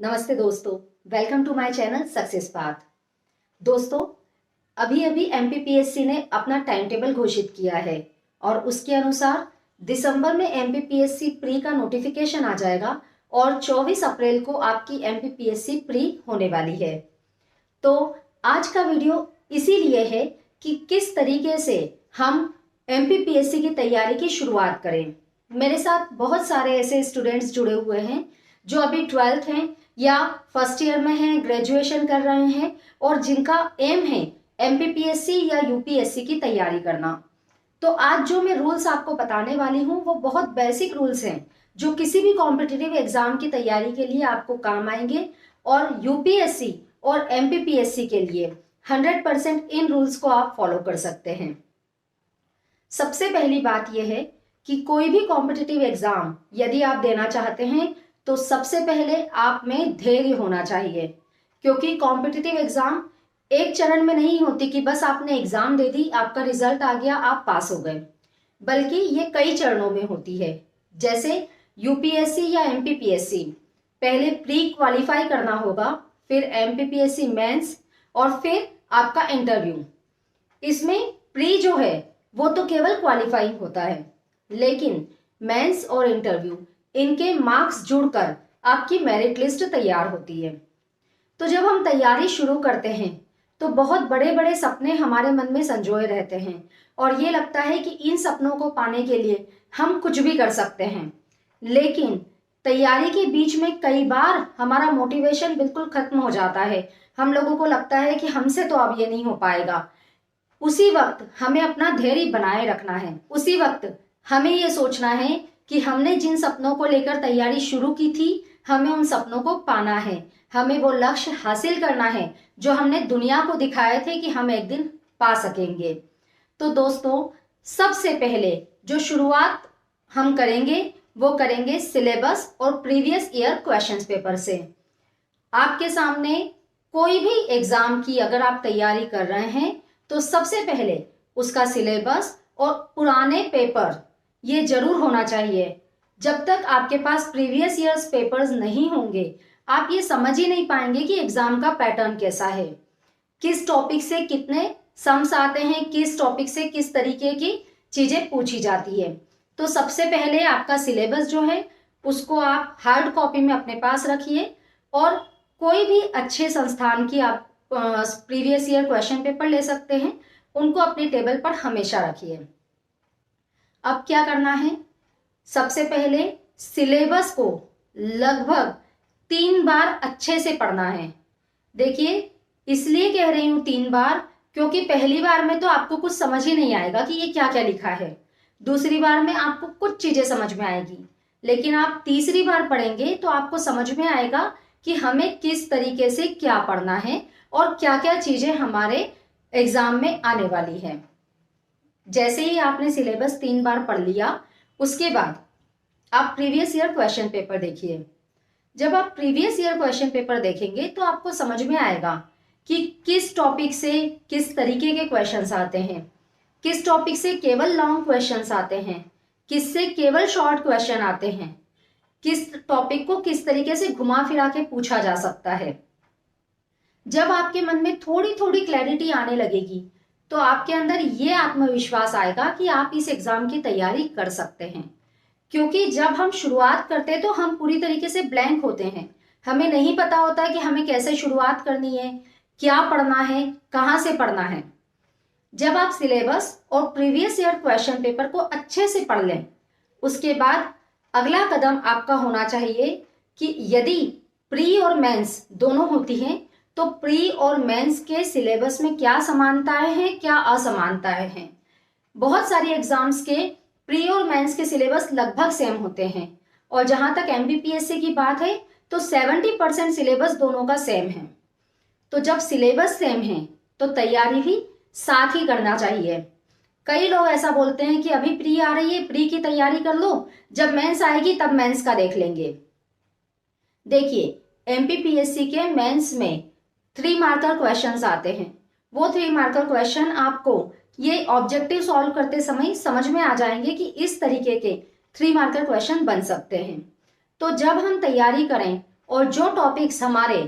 नमस्ते दोस्तों, welcome to my channel success path. दोस्तों, अभी अभी एमपीपीएससी ने अपना टाइम टेबल घोषित किया है और उसके अनुसार दिसंबर में एमपीपीएससी प्री का नोटिफिकेशन आ जाएगा और 24 अप्रैल को आपकी एमपीपीएससी प्री होने वाली है। तो आज का वीडियो इसीलिए है कि किस तरीके से हम एमपीपीएससी की तैयारी की शुरुआत करें। मेरे साथ बहुत सारे ऐसे स्टूडेंट्स जुड़े हुए हैं जो अभी 12th हैं या फर्स्ट ईयर में हैं, ग्रेजुएशन कर रहे हैं और जिनका एम है एमपीपीएससी या यूपीएससी की तैयारी करना। तो आज जो मैं रूल्स आपको बताने वाली हूँ वो बहुत बेसिक रूल्स हैं जो किसी भी कॉम्पिटिटिव एग्जाम की तैयारी के लिए आपको काम आएंगे और यूपीएससी और एमपीपीएससी के लिए 100% इन रूल्स को आप फॉलो कर सकते हैं। सबसे पहली बात यह है कि कोई भी कॉम्पिटिटिव एग्जाम यदि आप देना चाहते हैं तो सबसे पहले आप में धैर्य होना चाहिए, क्योंकि कॉम्पिटिटिव एग्जाम एक चरण में नहीं होती कि बस आपने एग्जाम दे दी, आपका रिजल्ट आ गया, आप पास हो गए, बल्कि ये कई चरणों में होती है। जैसे यूपीएससी या एमपीपीएससी, पहले प्री क्वालिफाई करना होगा, फिर एमपीपीएससी मेंस और फिर आपका इंटरव्यू। इसमें प्री जो है वो तो केवल क्वालिफाइंग होता है, लेकिन मेंस और इंटरव्यू इनके मार्क्स जुड़कर आपकी मेरिट लिस्ट तैयार होती है। तो जब हम तैयारी शुरू करते हैं तो बहुत बड़े बड़े सपने हमारे मन में संजोए रहते हैं और ये लगता है कि इन सपनों को पाने के लिए हम कुछ भी कर सकते हैं, लेकिन तैयारी के बीच में कई बार हमारा मोटिवेशन बिल्कुल खत्म हो जाता है। हम लोगों को लगता है कि हमसे तो अब ये नहीं हो पाएगा। उसी वक्त हमें अपना धैर्य बनाए रखना है। उसी वक्त हमें ये सोचना है कि हमने जिन सपनों को लेकर तैयारी शुरू की थी, हमें उन सपनों को पाना है, हमें वो लक्ष्य हासिल करना है जो हमने दुनिया को दिखाए थे कि हम एक दिन पा सकेंगे। तो दोस्तों, सबसे पहले जो शुरुआत हम करेंगे वो करेंगे सिलेबस और प्रीवियस ईयर क्वेश्चंस पेपर से। आपके सामने कोई भी एग्जाम की अगर आप तैयारी कर रहे हैं तो सबसे पहले उसका सिलेबस और पुराने पेपर ये जरूर होना चाहिए। जब तक आपके पास प्रीवियस ईयर्स पेपर्स नहीं होंगे, आप ये समझ ही नहीं पाएंगे कि एग्जाम का पैटर्न कैसा है, किस टॉपिक से कितने सम्स आते हैं, किस टॉपिक से किस तरीके की चीजें पूछी जाती है। तो सबसे पहले आपका सिलेबस जो है उसको आप हार्ड कॉपी में अपने पास रखिए और कोई भी अच्छे संस्थान की आप प्रीवियस ईयर क्वेश्चन पेपर ले सकते हैं, उनको अपने टेबल पर हमेशा रखिए। अब क्या करना है, सबसे पहले सिलेबस को लगभग 3 बार अच्छे से पढ़ना है। देखिए, इसलिए कह रही हूं 3 बार क्योंकि पहली बार में तो आपको कुछ समझ ही नहीं आएगा कि ये क्या क्या लिखा है। दूसरी बार में आपको कुछ चीजें समझ में आएगी, लेकिन आप तीसरी बार पढ़ेंगे तो आपको समझ में आएगा कि हमें किस तरीके से क्या पढ़ना है और क्या क्या चीजें हमारे एग्जाम में आने वाली है। जैसे ही आपने सिलेबस 3 बार पढ़ लिया, उसके बाद आप प्रीवियस ईयर क्वेश्चन पेपर देखिए। जब आप प्रीवियस ईयर क्वेश्चन पेपर देखेंगे तो आपको समझ में आएगा कि किस टॉपिक से किस तरीके के क्वेश्चंस आते हैं, किस टॉपिक से केवल लॉन्ग क्वेश्चंस आते हैं, किससे केवल शॉर्ट क्वेश्चन आते हैं, किस टॉपिक को किस तरीके से घुमा फिरा के पूछा जा सकता है। जब आपके मन में थोड़ी थोड़ी क्लैरिटी आने लगेगी तो आपके अंदर ये आत्मविश्वास आएगा कि आप इस एग्जाम की तैयारी कर सकते हैं। क्योंकि जब हम शुरुआत करते हैं तो हम पूरी तरीके से ब्लैंक होते हैं, हमें नहीं पता होता कि हमें कैसे शुरुआत करनी है, क्या पढ़ना है, कहाँ से पढ़ना है। जब आप सिलेबस और प्रीवियस ईयर क्वेश्चन पेपर को अच्छे से पढ़ लें, उसके बाद अगला कदम आपका होना चाहिए कि यदि प्री और मेंस दोनों होती हैं तो प्री और मेंस के सिलेबस में क्या समानताएं हैं, क्या असमानताएं हैं। बहुत सारी एग्जाम्स के प्री और मेंस के सिलेबस लगभग सेम होते हैं और जहां तक एमपीपीएससी की बात है तो 70% सिलेबस दोनों का सेम है। तो जब सिलेबस सेम है तो तैयारी भी साथ ही करना चाहिए। कई लोग ऐसा बोलते हैं कि अभी प्री आ रही है, प्री की तैयारी कर लो, जब मेंस आएगी तब मेंस का देख लेंगे। देखिए, एमपीपीएससी के मेंस में 3 मार्कर क्वेश्चंस आते हैं। वो 3 मार्कर क्वेश्चन आपको ये ऑब्जेक्टिव सॉल्व करते समय समझ में आ जाएंगे कि इस तरीके के 3 मार्कर क्वेश्चन बन सकते हैं। तो जब हम तैयारी करें और जो टॉपिक्स हमारे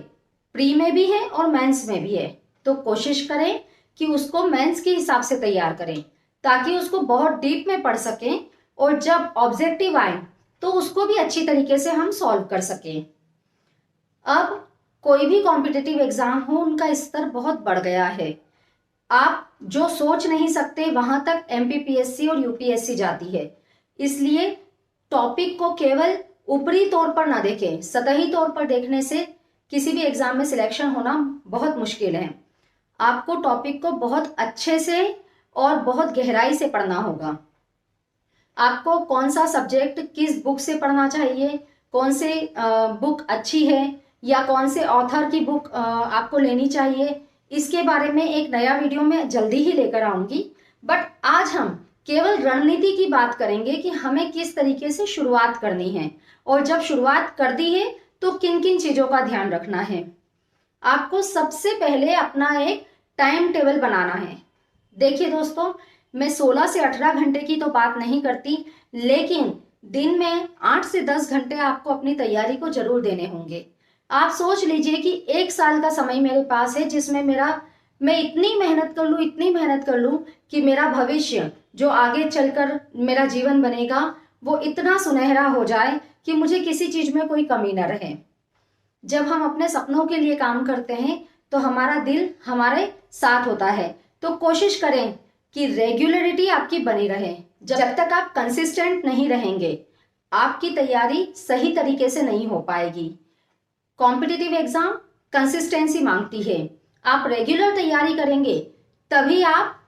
प्री में भी है और मेंस में भी है, तो कोशिश करें कि उसको मेंस के हिसाब से तैयार करें, ताकि उसको बहुत डीप में पढ़ सकें और जब ऑब्जेक्टिव आए तो उसको भी अच्छी तरीके से हम सॉल्व कर सकें। अब कोई भी कॉम्पिटिटिव एग्जाम हो, उनका स्तर बहुत बढ़ गया है। आप जो सोच नहीं सकते वहां तक एमपीपीएससी और यूपीएससी जाती है। इसलिए टॉपिक को केवल ऊपरी तौर पर ना देखें, सतही तौर पर देखने से किसी भी एग्जाम में सिलेक्शन होना बहुत मुश्किल है। आपको टॉपिक को बहुत अच्छे से और बहुत गहराई से पढ़ना होगा। आपको कौन सा सब्जेक्ट किस बुक से पढ़ना चाहिए, कौन से बुक अच्छी है या कौन से ऑथर की बुक आपको लेनी चाहिए, इसके बारे में एक नया वीडियो मैं जल्दी ही लेकर आऊंगी। बट आज हम केवल रणनीति की बात करेंगे कि हमें किस तरीके से शुरुआत करनी है और जब शुरुआत कर दी है तो किन किन चीजों का ध्यान रखना है। आपको सबसे पहले अपना एक टाइम टेबल बनाना है। देखिए दोस्तों, मैं 16 से 18 घंटे की तो बात नहीं करती, लेकिन दिन में 8 से 10 घंटे आपको अपनी तैयारी को जरूर देने होंगे। आप सोच लीजिए कि 1 साल का समय मेरे पास है, जिसमें मैं इतनी मेहनत कर लूं, इतनी मेहनत कर लूं कि मेरा भविष्य जो आगे चलकर मेरा जीवन बनेगा वो इतना सुनहरा हो जाए कि मुझे किसी चीज में कोई कमी न रहे। जब हम अपने सपनों के लिए काम करते हैं तो हमारा दिल हमारे साथ होता है। तो कोशिश करें कि रेगुलरिटी आपकी बनी रहे। जब तक आप कंसिस्टेंट नहीं रहेंगे, आपकी तैयारी सही तरीके से नहीं हो पाएगी। कॉम्पिटिटिव एग्जाम कंसिस्टेंसी मांगती है। आप रेगुलर तैयारी करेंगे तभी आप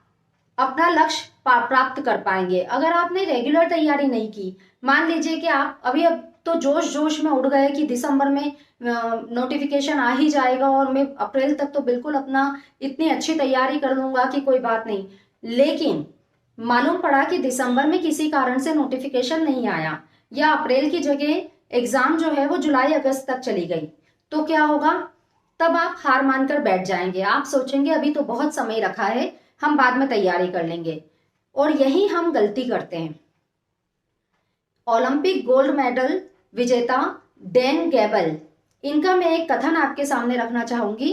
अपना लक्ष्य प्राप्त कर पाएंगे। अगर आपने रेगुलर तैयारी नहीं की, मान लीजिए कि आप अब तो जोश जोश में उड़ गए कि दिसंबर में नोटिफिकेशन आ ही जाएगा और मैं अप्रैल तक तो बिल्कुल अपना इतनी अच्छी तैयारी कर लूंगा कि कोई बात नहीं, लेकिन मालूम पड़ा कि दिसंबर में किसी कारण से नोटिफिकेशन नहीं आया या अप्रैल की जगह एग्जाम जो है वो जुलाई अगस्त तक चली गई, तो क्या होगा? तब आप हार मानकर बैठ जाएंगे। आप सोचेंगे अभी तो बहुत समय रखा है, हम बाद में तैयारी कर लेंगे। और यही हम गलती करते हैं। ओलंपिक गोल्ड मेडल विजेता डैन गैबल, इनका मैं एक कथन आपके सामने रखना चाहूंगी।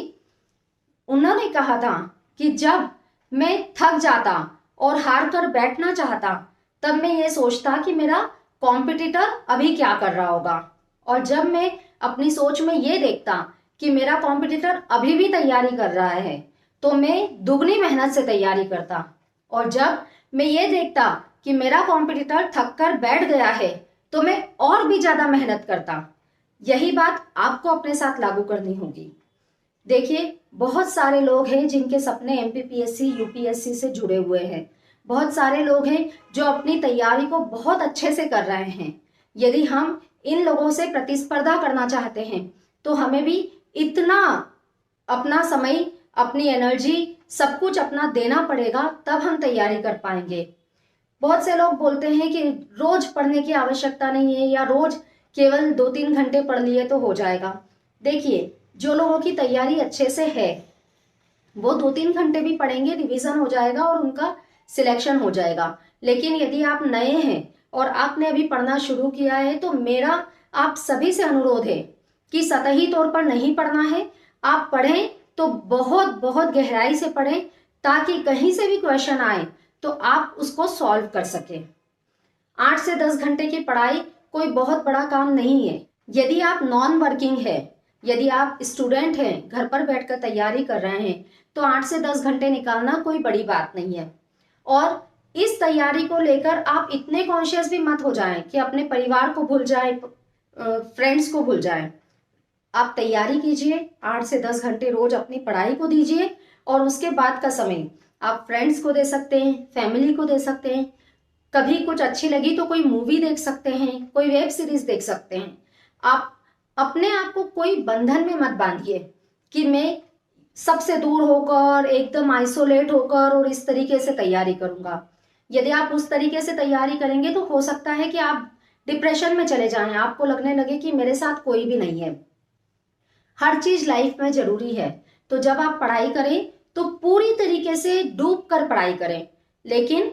उन्होंने कहा था कि जब मैं थक जाता और हार कर बैठना चाहता, तब मैं ये सोचता कि मेरा कॉम्पिटिटर अभी क्या कर रहा होगा, और जब मैं अपनी सोच में ये देखता कि मेरा कॉम्पिटिटर अभी भी तैयारी कर रहा है, तो मैं दुगनी मेहनत से तैयारी करता। और जब मैं ये देखता कि मेरा कॉम्पिटिटर थक कर बैठ गया है, तो मैं और भी ज्यादा मेहनत करता। यही बात आपको अपने साथ लागू करनी होगी। देखिए, बहुत सारे लोग हैं जिनके सपने एमपीपीएससी यूपीएससी से जुड़े हुए हैं। बहुत सारे लोग हैं जो अपनी तैयारी को बहुत अच्छे से कर रहे हैं। यदि हम इन लोगों से प्रतिस्पर्धा करना चाहते हैं तो हमें भी इतना अपना समय, अपनी एनर्जी, सब कुछ अपना देना पड़ेगा, तब हम तैयारी कर पाएंगे। बहुत से लोग बोलते हैं कि रोज पढ़ने की आवश्यकता नहीं है या रोज केवल 2-3 घंटे पढ़ लिए तो हो जाएगा। देखिए, जो लोगों की तैयारी अच्छे से है वो 2-3 घंटे भी पढ़ेंगे, रिवीजन हो जाएगा और उनका सिलेक्शन हो जाएगा। लेकिन यदि आप नए हैं और आपने अभी पढ़ना शुरू किया है, तो मेरा आप सभी से अनुरोध है कि सतही तौर पर नहीं पढ़ना है। आप पढ़ें तो बहुत बहुत गहराई से पढ़ें, ताकि कहीं से भी क्वेश्चन आए तो आप उसको सॉल्व कर सकें। 8 से 10 घंटे की पढ़ाई कोई बहुत बड़ा काम नहीं है। यदि आप नॉन वर्किंग है, यदि आप स्टूडेंट हैं, घर पर बैठकर तैयारी कर रहे हैं, तो 8 से 10 घंटे निकालना कोई बड़ी बात नहीं है। और इस तैयारी को लेकर आप इतने कॉन्शियस भी मत हो जाएं कि अपने परिवार को भूल जाएं, फ्रेंड्स को भूल जाएं। आप तैयारी कीजिए, 8 से 10 घंटे रोज अपनी पढ़ाई को दीजिए, और उसके बाद का समय आप फ्रेंड्स को दे सकते हैं, फैमिली को दे सकते हैं। कभी कुछ अच्छी लगी तो कोई मूवी देख सकते हैं, कोई वेब सीरीज देख सकते हैं। आप अपने आप को कोई बंधन में मत बांधिए कि मैं सबसे दूर होकर, एकदम आइसोलेट होकर और इस तरीके से तैयारी करूंगा। यदि आप उस तरीके से तैयारी करेंगे तो हो सकता है कि आप डिप्रेशन में चले जाएं, आपको लगने लगे कि मेरे साथ कोई भी नहीं है। हर चीज लाइफ में जरूरी है, तो जब आप पढ़ाई करें तो पूरी तरीके से डूब कर पढ़ाई करें। लेकिन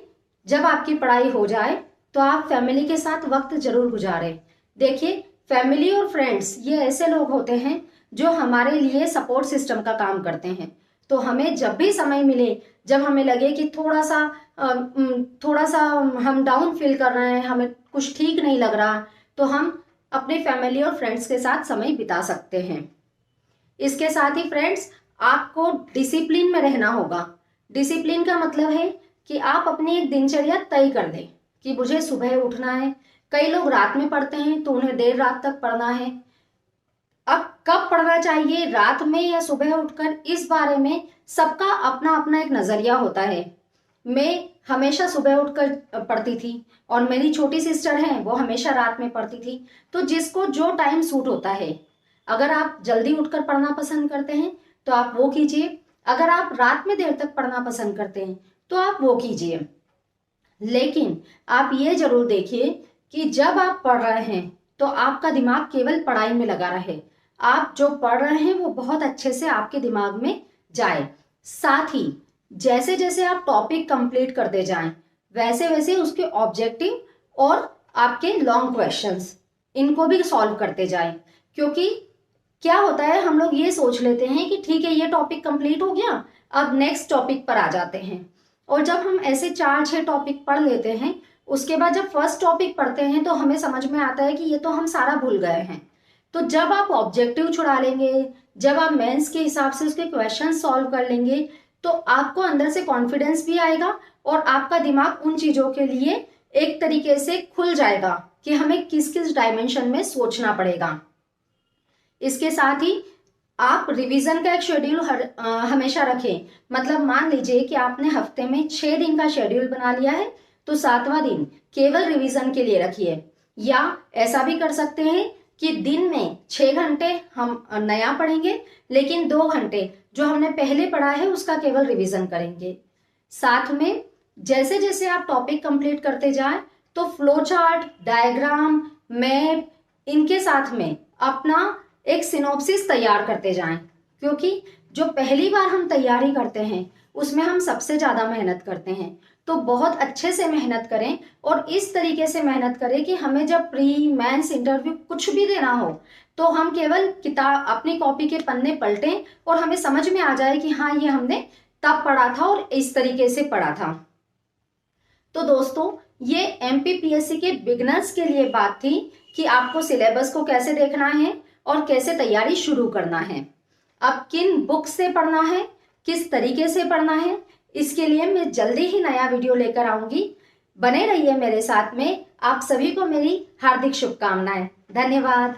जब आपकी पढ़ाई हो जाए तो आप फैमिली के साथ वक्त जरूर गुजारें। देखिए, फैमिली और फ्रेंड्स ये ऐसे लोग होते हैं जो हमारे लिए सपोर्ट सिस्टम का काम करते हैं। तो हमें जब भी समय मिले, जब हमें लगे कि थोड़ा सा हम डाउन फील कर रहे हैं, हमें कुछ ठीक नहीं लग रहा, तो हम अपने फैमिली और फ्रेंड्स के साथ समय बिता सकते हैं। इसके साथ ही फ्रेंड्स, आपको डिसिप्लिन में रहना होगा। डिसिप्लिन का मतलब है कि आप अपनी एक दिनचर्या तय कर दें कि मुझे सुबह उठना है। कई लोग रात में पढ़ते हैं तो उन्हें देर रात तक पढ़ना है। अब कब पढ़ना चाहिए, रात में या सुबह उठकर, इस बारे में सबका अपना अपना एक नजरिया होता है। मैं हमेशा सुबह उठकर पढ़ती थी और मेरी छोटी सिस्टर है वो हमेशा रात में पढ़ती थी। तो जिसको जो टाइम सूट होता है, अगर आप जल्दी उठकर पढ़ना पसंद करते हैं तो आप वो कीजिए, अगर आप रात में देर तक पढ़ना पसंद करते हैं तो आप वो कीजिए। लेकिन आप ये जरूर देखिए कि जब आप पढ़ रहे हैं तो आपका दिमाग केवल पढ़ाई में लगा रहे, आप जो पढ़ रहे हैं वो बहुत अच्छे से आपके दिमाग में जाए। साथ ही जैसे जैसे आप टॉपिक कंप्लीट करते जाएं, वैसे वैसे उसके ऑब्जेक्टिव और आपके लॉन्ग क्वेश्चंस, इनको भी सॉल्व करते जाएं। क्योंकि क्या होता है, हम लोग ये सोच लेते हैं कि ठीक है ये टॉपिक कंप्लीट हो गया, अब नेक्स्ट टॉपिक पर आ जाते हैं। और जब हम ऐसे 4-6 टॉपिक पढ़ लेते हैं, उसके बाद जब फर्स्ट टॉपिक पढ़ते हैं तो हमें समझ में आता है कि ये तो हम सारा भूल गए हैं। तो जब आप ऑब्जेक्टिव छुड़ा लेंगे, जब आप मेंस के हिसाब से उसके क्वेश्चन सॉल्व कर लेंगे, तो आपको अंदर से कॉन्फिडेंस भी आएगा और आपका दिमाग उन चीजों के लिए एक तरीके से खुल जाएगा कि हमें किस किस डायमेंशन में सोचना पड़ेगा। इसके साथ ही आप रिवीजन का एक शेड्यूल हमेशा रखें। मतलब मान लीजिए कि आपने हफ्ते में 6 दिन का शेड्यूल बना लिया है, तो 7वां दिन केवल रिवीजन के लिए रखिए। या ऐसा भी कर सकते हैं कि दिन में 6 घंटे हम नया पढ़ेंगे, लेकिन 2 घंटे जो हमने पहले पढ़ा है उसका केवल रिवीजन करेंगे। साथ में जैसे जैसे आप टॉपिक कंप्लीट करते जाएं, तो फ्लो चार्ट, डायग्राम, मैप, इनके साथ में अपना एक सिनॉप्सिस तैयार करते जाएं। क्योंकि जो पहली बार हम तैयारी करते हैं उसमें हम सबसे ज्यादा मेहनत करते हैं। तो बहुत अच्छे से मेहनत करें और इस तरीके से मेहनत करें कि हमें जब प्री मेंस इंटरव्यू कुछ भी देना हो तो हम केवल किताब, अपनी कॉपी के पन्ने पलटें और हमें समझ में आ जाए कि हाँ ये हमने तब पढ़ा था और इस तरीके से पढ़ा था। तो दोस्तों, ये एमपीपीएससी के बिगनर्स के लिए बात थी कि आपको सिलेबस को कैसे देखना है और कैसे तैयारी शुरू करना है। अब किन बुक से पढ़ना है, किस तरीके से पढ़ना है, इसके लिए मैं जल्दी ही नया वीडियो लेकर आऊंगी। बने रहिए मेरे साथ में। आप सभी को मेरी हार्दिक शुभकामनाएं। धन्यवाद।